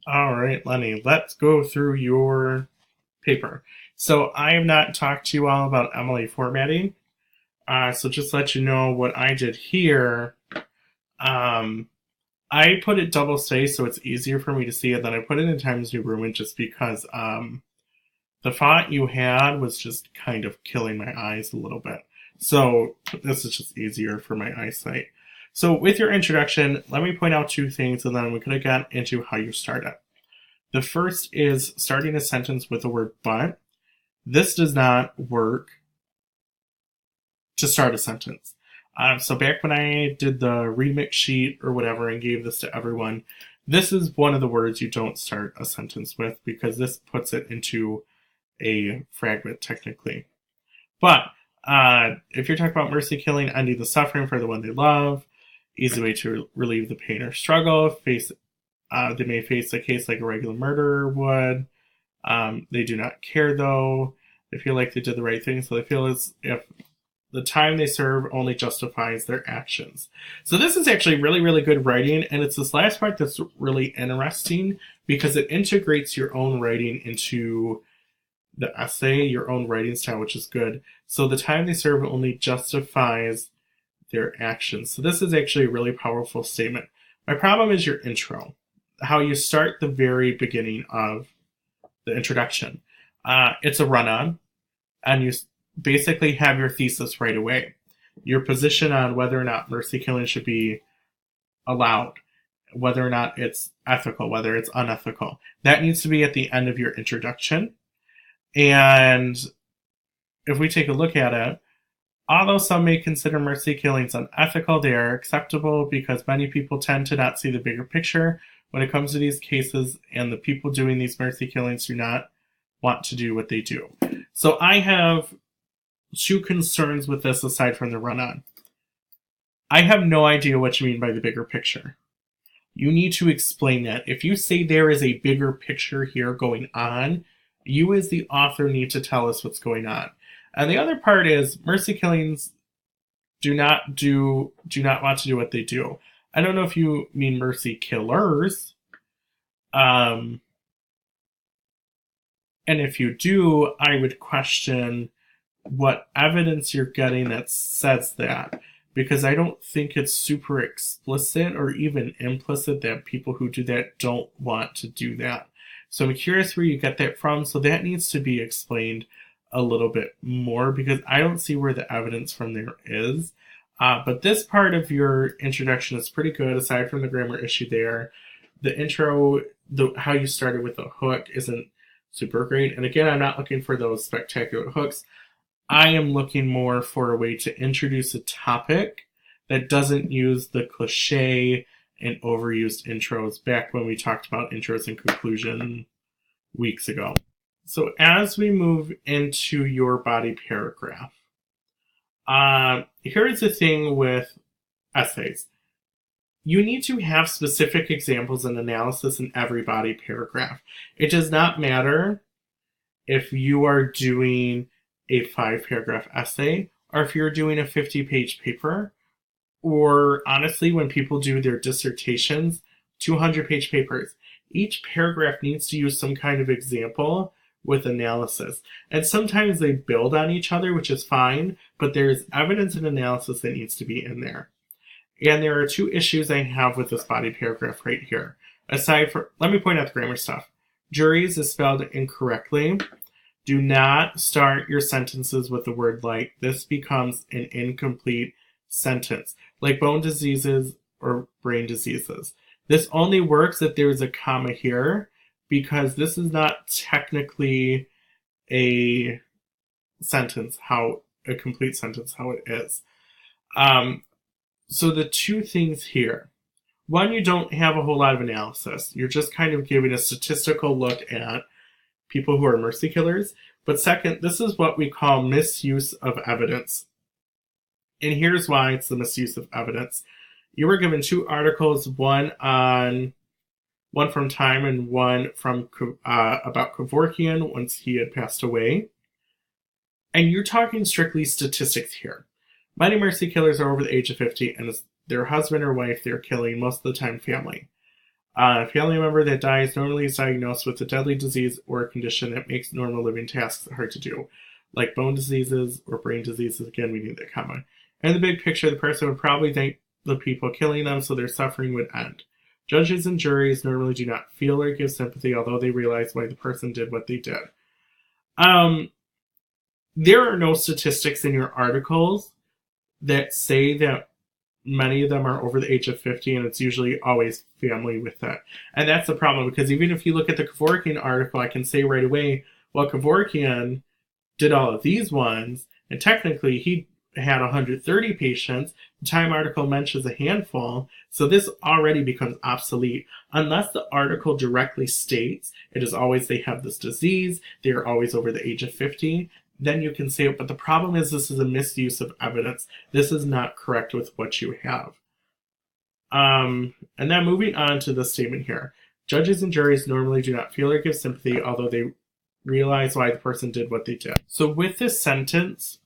All right, Lenny, let's go through your paper. So I have not talked to you all about MLA formatting. So just to let you know what I did here. Um, I put it double spaced so it's easier for me to see it. Then I put it in Times New Roman just because the font you had was just kind of killing my eyes a little bit. So this is just easier for my eyesight. So with your introduction, let me point out two things and then we could have got into how you start it. The first is starting a sentence with the word but. This does not work to start a sentence. So back when I did the remix sheet or whatever and gave this to everyone, this is one of the words you don't start a sentence with because this puts it into a fragment technically. But if you're talking about mercy killing, ending the suffering for the one they love, easy way to relieve the pain or struggle, they may face a case like a regular murderer would. They do not care though. They feel like they did the right thing, so they feel as if the time they serve only justifies their actions. So this is actually really, really good writing, and it's this last part that's really interesting because it integrates your own writing into the essay, your own writing style, which is good. So the time they serve only justifies their actions. So this is actually a really powerful statement. My problem is your intro, how you start the very beginning of the introduction. It's a run-on, and you basically have your thesis right away. Your position on whether or not mercy killing should be allowed, whether or not it's ethical, whether it's unethical. That needs to be at the end of your introduction. And if we take a look at it, although some may consider mercy killings unethical, they are acceptable because many people tend to not see the bigger picture when it comes to these cases, and the people doing these mercy killings do not want to do what they do. So I have two concerns with this aside from the run-on. I have no idea what you mean by the bigger picture. You need to explain that. If you say there is a bigger picture here going on, you as the author need to tell us what's going on. And the other part is mercy killings do not want to do what they do. I don't know if you mean mercy killers. And if you do, I would question what evidence you're getting that says that, because I don't think it's super explicit or even implicit that people who do that don't want to do that. So I'm curious where you get that from. So that needs to be explained a little bit more because I don't see where the evidence from there is. But this part of your introduction is pretty good aside from the grammar issue there. The intro, how you started with the hook isn't super great. And again, I'm not looking for those spectacular hooks. I am looking more for a way to introduce a topic that doesn't use the cliche and overused intros back when we talked about intros and conclusion weeks ago. So as we move into your body paragraph, here is the thing with essays. You need to have specific examples and analysis in every body paragraph. It does not matter if you are doing a 5-paragraph essay or if you're doing a 50-page paper, or honestly, when people do their dissertations, 200-page papers. Each paragraph needs to use some kind of example with analysis. And sometimes they build on each other, which is fine, but there's evidence and analysis that needs to be in there. And there are two issues I have with this body paragraph right here. Let me point out the grammar stuff. Juries is spelled incorrectly. Do not start your sentences with the word like. This becomes an incomplete sentence, like bone diseases or brain diseases. This only works if there's a comma here, because this is not technically a sentence, a complete sentence, how it is. So the two things here. One, you don't have a whole lot of analysis. You're just kind of giving a statistical look at people who are mercy killers. But second, this is what we call misuse of evidence. And here's why it's the misuse of evidence. You were given two articles, one from Time and one from about Kevorkian once he had passed away. And you're talking strictly statistics here. Many mercy killers are over the age of 50, and it's their husband or wife they're killing, most of the time family. A family member that dies normally is diagnosed with a deadly disease or a condition that makes normal living tasks hard to do, like bone diseases or brain diseases. Again, we need that comma. In the big picture, the person would probably thank the people killing them so their suffering would end. Judges and juries normally do not feel or give sympathy, although they realize why the person did what they did. There are no statistics in your articles that say that many of them are over the age of 50, and it's usually always family with that. And that's the problem, because even if you look at the Kevorkian article, I can say right away, well, Kevorkian did all of these ones, and technically he had 130 patients. The Time article mentions a handful, so this already becomes obsolete. Unless the article directly states it is always they have this disease, they are always over the age of 50, then you can say it. But the problem is this is a misuse of evidence. This is not correct with what you have. And then moving on to the statement here. Judges and juries normally do not feel or give sympathy, although they realize why the person did what they did. So with this sentence,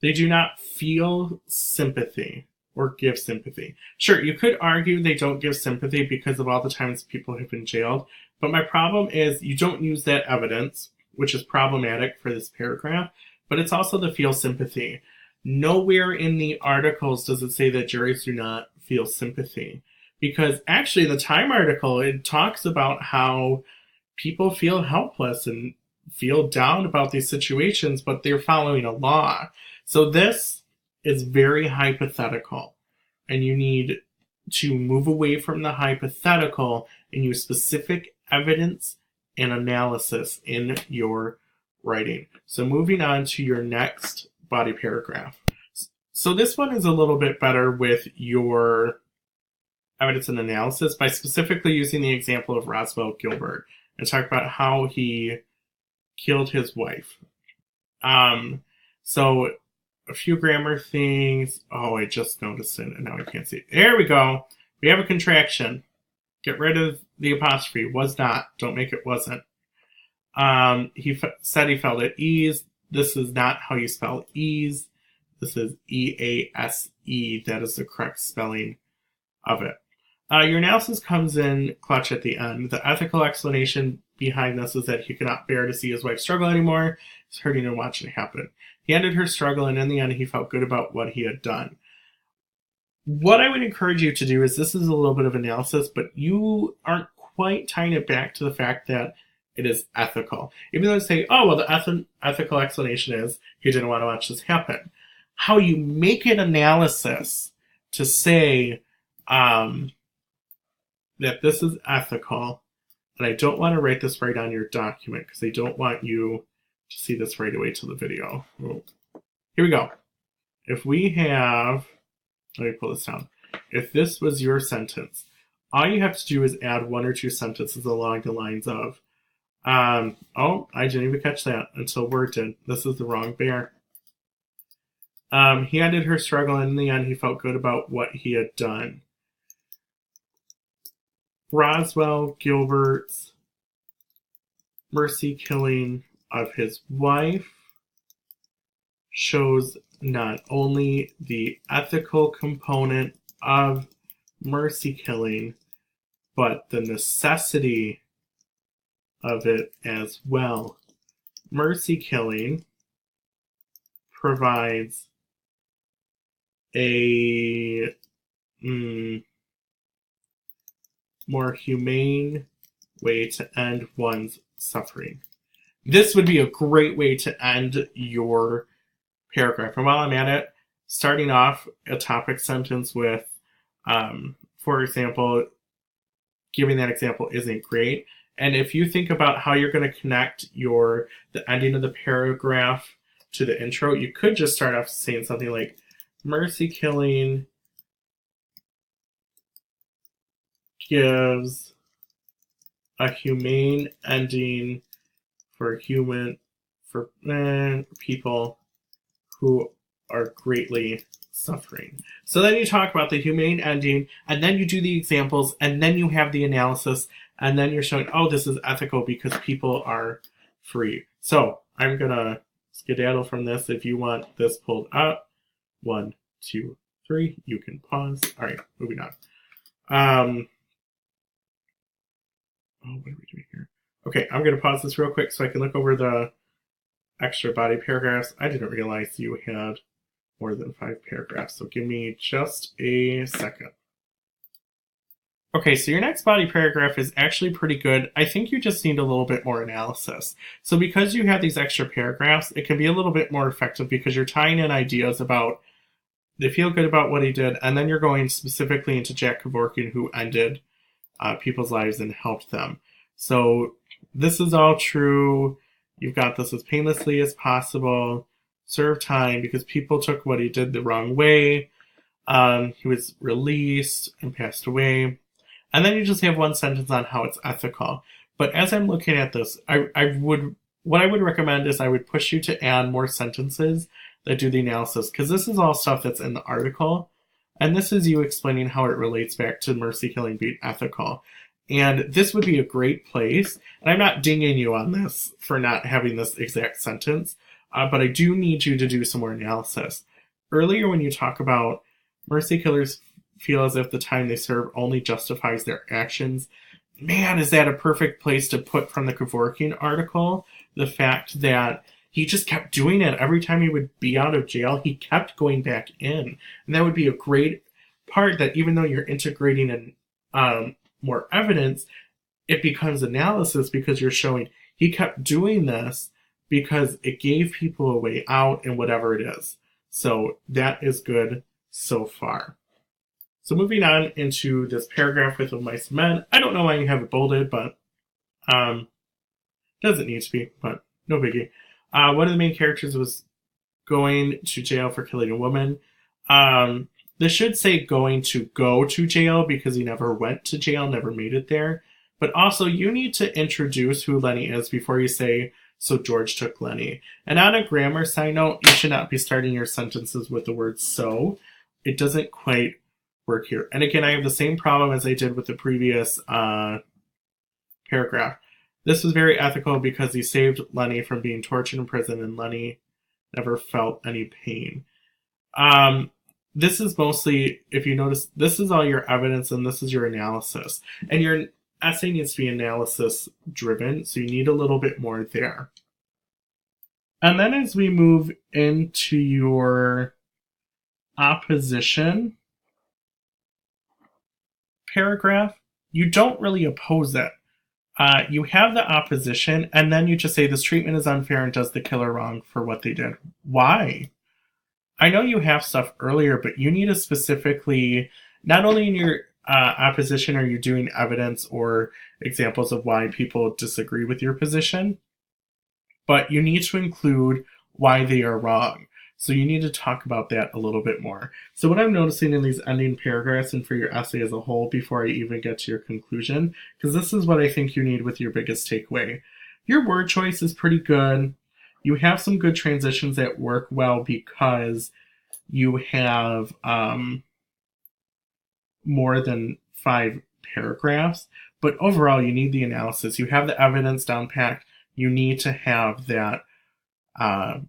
they do not feel sympathy or give sympathy. Sure, you could argue they don't give sympathy because of all the times people have been jailed, but my problem is you don't use that evidence, which is problematic for this paragraph, but it's also the feel sympathy. Nowhere in the articles does it say that juries do not feel sympathy, because actually the Time article, it talks about how people feel helpless and feel down about these situations, but they're following a law. So this is very hypothetical, and you need to move away from the hypothetical and use specific evidence and analysis in your writing. So moving on to your next body paragraph. So this one is a little bit better with your evidence and analysis by specifically using the example of Roswell Gilbert and talk about how he killed his wife. So a few grammar things. Oh, I just noticed it and now I can't see it. There we go. We have a contraction. Get rid of the apostrophe. Was not. Don't make it wasn't. He said he felt at ease. This is not how you spell ease. This is E-A-S-E. That is the correct spelling of it. Your analysis comes in clutch at the end. The ethical explanation behind this is that he could not bear to see his wife struggle anymore. It's hurting to watch it happen. He ended her struggle, and in the end, he felt good about what he had done. What I would encourage you to do is, this is a little bit of analysis, but you aren't quite tying it back to the fact that it is ethical. Even though you say, oh, well, the ethical explanation is he didn't want to watch this happen. How you make an analysis to say that this is ethical, and I don't want to write this right on your document because I don't want you to see this right away to the video. Oh. Here we go. If we have... Let me pull this down. If this was your sentence, all you have to do is add one or two sentences along the lines of, oh, I didn't even catch that until Word did. This is the wrong bear. He ended her struggle, and in the end, he felt good about what he had done. Roswell Gilbert's mercy killing of his wife shows not only the ethical component of mercy killing, but the necessity of it as well. Mercy killing provides a more humane way to end one's suffering. This would be a great way to end your paragraph. And while I'm at it, starting off a topic sentence with, for example, giving that example isn't great. And if you think about how you're going to connect the ending of the paragraph to the intro, you could just start off saying something like, mercy killing gives a humane ending for people who are greatly suffering. So then you talk about the humane ending, and then you do the examples, and then you have the analysis, and then you're showing, oh, this is ethical because people are free. So I'm going to skedaddle from this. If you want this pulled up, 1, 2, 3, you can pause. All right, moving on. Oh, what are we doing here? Okay, I'm going to pause this real quick so I can look over the extra body paragraphs. I didn't realize you had more than 5 paragraphs, so give me just a second. Okay, so your next body paragraph is actually pretty good. I think you just need a little bit more analysis. So because you have these extra paragraphs, it can be a little bit more effective because you're tying in ideas about they feel good about what he did, and then you're going specifically into Jack Kevorkian, who ended people's lives and helped them. So this is all true. You've got this as painlessly as possible. Serve time because people took what he did the wrong way. He was released and passed away. And then you just have one sentence on how it's ethical. But as I'm looking at this, what I would recommend is I would push you to add more sentences that do the analysis, because this is all stuff that's in the article, and this is you explaining how it relates back to mercy killing being ethical. And this would be a great place, and I'm not dinging you on this for not having this exact sentence, but I do need you to do some more analysis. Earlier when you talk about mercy killers feel as if the time they serve only justifies their actions. Man, is that a perfect place to put from the Kevorkian article? The fact that he just kept doing it. Every time he would be out of jail, he kept going back in. And that would be a great part that even though you're integrating in more evidence, it becomes analysis because you're showing he kept doing this because it gave people a way out in whatever it is. So that is good so far. So moving on into this paragraph with the mice and men. I don't know why you have it bolded, but doesn't need to be, but no biggie. One of the main characters was going to jail for killing a woman. This should say going to go to jail because he never went to jail, never made it there. But also, you need to introduce who Lenny is before you say, so George took Lenny. And on a grammar side note, you should not be starting your sentences with the word so. It doesn't quite work here. And again, I have the same problem as I did with the previous paragraph. This was very ethical because he saved Lenny from being tortured in prison, and Lenny never felt any pain. This is mostly, if you notice, this is all your evidence and this is your analysis. And your essay needs to be analysis driven, so you need a little bit more there. And then as we move into your opposition paragraph, you don't really oppose it. You have the opposition, and then you just say this treatment is unfair and does the killer wrong for what they did. Why? I know you have stuff earlier, but you need to specifically, not only in your opposition are you doing evidence or examples of why people disagree with your position, but you need to include why they are wrong. So you need to talk about that a little bit more. So what I'm noticing in these ending paragraphs and for your essay as a whole, before I even get to your conclusion, because this is what I think you need with your biggest takeaway. Your word choice is pretty good. You have some good transitions that work well because you have more than 5 paragraphs. But overall, you need the analysis. You have the evidence down packed. You need to have that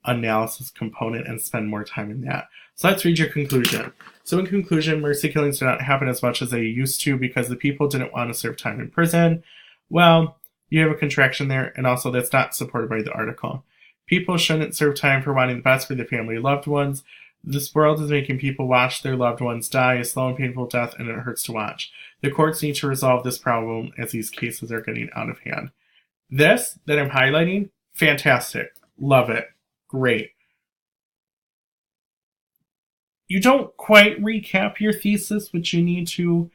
analysis component and spend more time in that. So let's read your conclusion. So in conclusion, mercy killings do not happen as much as they used to because the people didn't want to serve time in prison. Well, you have a contraction there, and also that's not supported by the article. People shouldn't serve time for wanting the best for their family loved ones. This world is making people watch their loved ones die a slow and painful death, and it hurts to watch. The courts need to resolve this problem as these cases are getting out of hand. This that I'm highlighting, fantastic. Love it. Great. You don't quite recap your thesis, which you need to,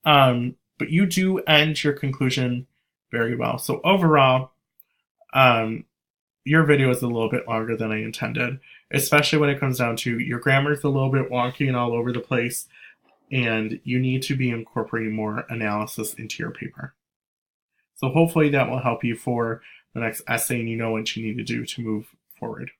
but you do end your conclusion very well. So overall, your video is a little bit longer than I intended, especially when it comes down to your grammar is a little bit wonky and all over the place, and you need to be incorporating more analysis into your paper. So hopefully that will help you for the next essay and you know what you need to do to move forward.